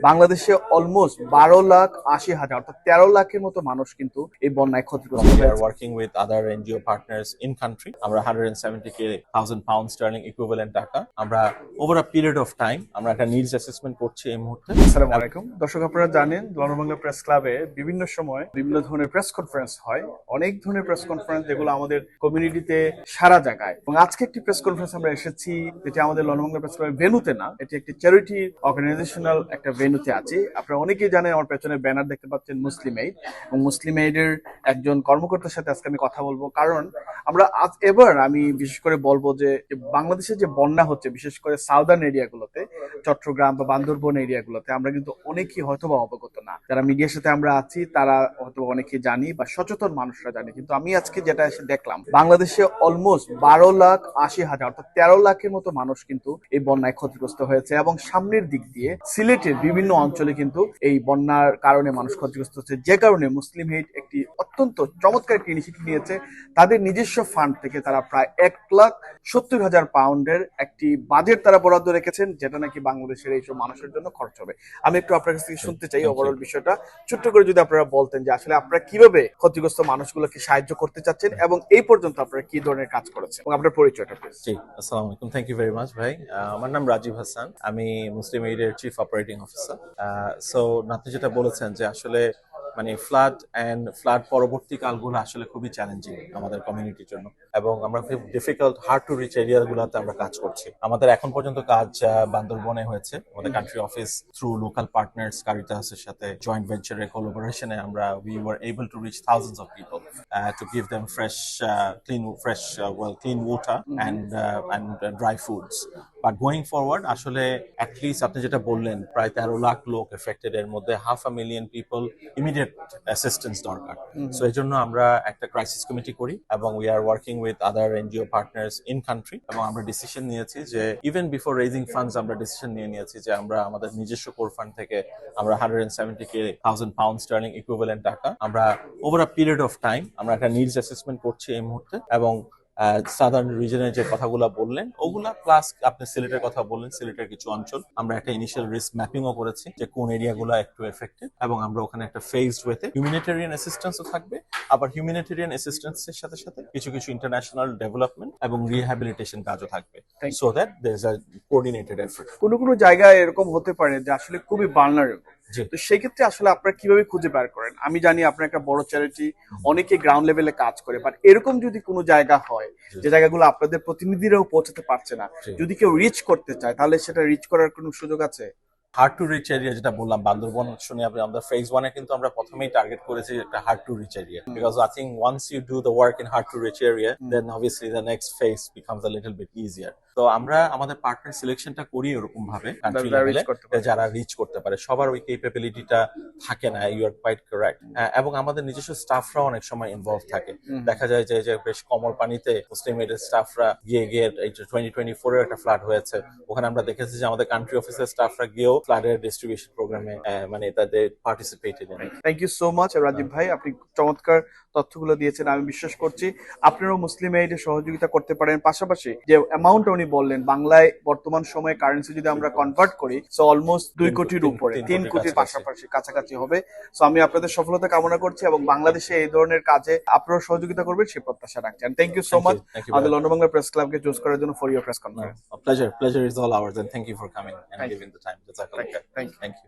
বাংলাদেশে অলমোস্ট 12,80,000 অর্থাৎ 13 লাখের মতো মানুষ কিন্তু এই বন্যায় ক্ষতিগ্রস্ত We are হয়েছে। working with other NGO partners in country. আমরা 170,000 pound sterling equivalent টাকা আমরা over a period of time আমরা একটা needs assessment করছি এই মুহূর্তে। আসসালামু আলাইকুম দর্শক, আপনারা জানেন লন্ডন প্রেস ক্লাবে বিভিন্ন সময় বিভিন্ন ধরনের প্রেস কনফারেন্স হয়, অনেক ধরনের প্রেস কনফারেন্স যেগুলো আমাদের কমিউনিটিতে সারা জায়গায়। এবং আজকে একটি প্রেস কনফারেন্স আমরা এসেছি যেটি আমাদের লন্ডন প্রেস ক্লাবের ভেন্যুতে না, এটি একটি চ্যারিটি অর্গানাইজেশনাল একটা ভেন্যুতে আছে। আপনারা অনেকেই জানেন, আমার পেছনে ব্যানার দেখতে পাচ্ছেন মুসলিম এইড, এবং মুসলিম এইডের একজন কর্মকর্তার সাথে আজকে আমি কথা বলবো। কারণ আমরা এবার আমি বিশেষ করে বলবো যে বাংলাদেশে যে বন্যা হচ্ছে, বিশেষ করে সাউদার্ন এরিয়াগুলোতে, চট্টগ্রাম বা বান্দরবন এরিয়াগুলোতে আমরা কিন্তু অনেকেই হয়তো বা অবগত না। যারা মিডিয়ার সাথে আমরা আছি তারা হয়তো অনেকেই জানি বা সচেতন মানুষরা জানি, কিন্তু আমি আজকে যেটা এসে দেখলাম বাংলাদেশে অলমোস্ট 12,80,000 অর্থাৎ 13 লাখের মতো মানুষ কিন্তু এই বন্যায় ক্ষতিগ্রস্ত হয়েছে। এবং সামনের দিক দিয়ে সিলেটের বিভিন্ন অঞ্চলে কিন্তু এই বন্যার কারণে মানুষ ক্ষতিগ্রস্ত হচ্ছে, যে কারণে মুসলিম এইড একটি অত্যন্ত চমৎকার একটি ইনিশিয়েটিভ নিয়েছে। তাদের নিজস্ব ফান্ড থেকে তারা প্রায় 1,70,000 পাউন্ডের একটি বাজেট তারা বরাদ্দ রেখেছেন, যেটা নাকি বাংলাদেশের এইসব মানুষের জন্য খরচ হবে। আমি একটু আপনার কাছ থেকে শুনতে চাই ওভারঅল বিষয়টা, ছোট্ট করে যদি আপনারা বলতেন যে আসলে আপনারা কিভাবে ক্ষতিগ্রস্ত মানুষগুলোকে সাহায্য করতে চাচ্ছেন এবং এই পর্যন্ত আপনারা কি ধরনের কাজ করেছেন, এবং আপনার পরিচয়টা প্লিজ। জি, আসসালামু আলাইকুম, থ্যাংক ইউ ভেরি মাচ ভাই। আমার নাম রাজীব হাসান, আমি মুসলিম এইডের চিফ অপারেটিং অফিসার। সো আপনি যেটা বলেছেন যে আসলে মানে ফ্লাড পরবর্তী কালগুলো আসলে খুবই চ্যালেঞ্জিং আমাদের কমিউনিটির জন্য, এবং আমরা খুব ডিফিকাল্ট হার্ড টু রিচ এরিয়াগুলোতে আমরা কাজ করছি। আমাদের এখন পর্যন্ত কাজ বান্দরবনে হয়েছে। আমাদের country office through local partners কারিতাসের সাথে জয়েন্ট ভেঞ্চারের কোলাবোরেশনে আমরা we were able to reach thousands of people to give them clean water and dry foods. But going forward আসলে at least আপনি যেটা বললেন প্রায় 13 লাখ লোক এফেক্টেড, এর মধ্যে 500,000 পিপল ইমিডিয়েট অ্যাসিস্ট্যান্স দরকার। সো এই জন্য আমরা একটা ক্রাইসিস কমিটি করি এবং we are working with other NGO partners in country, এবং আমরা ডিসিশন নিয়েছি যে ইভেন বিফোর রেজিং ফান্ডস আমরা ডিসিশন নিয়েছি যে আমরা আমাদের নিজস্ব কোর ফান্ড থেকে আমরা 170,000 পাউন্ড স্টার্লিং ইকুইভ্যালেন্ট টাকা আমরা over a period of time আমরা একটা নিডস অ্যাসেসমেন্ট করছি এই মুহূর্তে। এবং সাদার্ন রিজনের যে কথাগুলো বললেন ওগুলা, প্লাস আপনি সিলেটের কথা বললেন, সিলেটের কিছু অঞ্চল আমরা একটা ইনিশিয়াল রিস্ক ম্যাপিংও করেছি যে কোন এরিয়াগুলো একটু এফেক্টেড, এবং আমরা ওখানে একটা ফেজড ওয়েতে হিউম্যানিটেরিয়ান অ্যাসিস্ট্যান্সও থাকবে। আবার হিউম্যানিটেরিয়ান অ্যাসিস্ট্যান্সের সাথে সাথে কিছু কিছু ইন্টারন্যাশনাল ডেভেলপমেন্ট এবং রিহ্যাবিলিটেশন কাজও থাকবে, so that there is a coordinated effort. কোনো কোনো জায়গায় এরকম হতে পারে যে আসলে খুবই ভালনারেবল, জি। তো সেক্ষেত্রে আসলে আপনারা কিভাবে খুঁজে বের করেন? আমি জানি আপনার একটা বড় চ্যারিটি, অনেকে গ্রাউন্ড লেভেলে কাজ করে, বাট এরকম যদি কোনো জায়গা হয় যে জায়গাগুলো আপনাদের প্রতিনিধিরাও পৌঁছাতে পারছে না, যদি কেউ রিচ করতে চায় তাহলে সেটা রিচ করার কোনো সুযোগ আছে? হার্ড টু রিচ এরিয়া যেটা বললাম বান্দরবন শুনে আমাদের ফেজ 1 এ কিন্তু আমরা প্রথমেই টার্গেট করেছি একটা hard to reach area, because I think once you do the work in hard to reach area then obviously the next phase becomes a little bit easier. তো আমরা আমাদের পার্টনার সিলেকশনটা করি এরকম ভাবে কান্ট্রি লেভেলে যারা রিচ করতে পারে। সবার ওই ক্যাপাবিলিটিটা থাকে না, ইউ আর কোয়াইট কারেক্ট। এবং আমাদের নিজস্ব স্টাফরা অনেক সময় ইনভলভ থাকে। দেখা যায় যে বেশ কমল পানিতে মুসলিম এইডের স্টাফরা গিয়ে এই 2024 এর একটা ফ্লাড হয়েছে, ওখানে আমরা দেখেছি যে আমাদের কান্ট্রি অফিসের স্টাফরা গিয়েও ফ্লাডের ডিস্ট্রিবিউশন প্রোগ্রামে মানে তাদের participated. Thank you so much Rajeev ভাই, আপনি চমৎকার তথ্যগুলো দিয়েছেন। আমি বিশ্বাস করছি আপনারাও মুসলিম এইডে সহযোগিতা করতে পারেন। পাশাপাশি যে অ্যামাউন্ট উনি বললেন, বাংলায় বর্তমান সময়ে কারেন্সি যদি আমরা কনভার্ট করি, সো অলমোস্ট 2 কোটির উপরে, 3 কোটির পাশাপাশি কাছাকাছি হবে। সো আমি আপনাদের সফলতা কামনা করছি এবং বাংলাদেশে এই ধরনের কাজে আপনারা সহযোগিতা করবেন সেই প্রত্যাশা রাখছেন। থ্যাংক ইউ সো মাচ আমাদের লন্ডন বাংলা প্রেস ক্লাবকে চুজ করার জন্য for your press conference. Pleasure is all ours, and thank you for coming and giving the time. Thank you.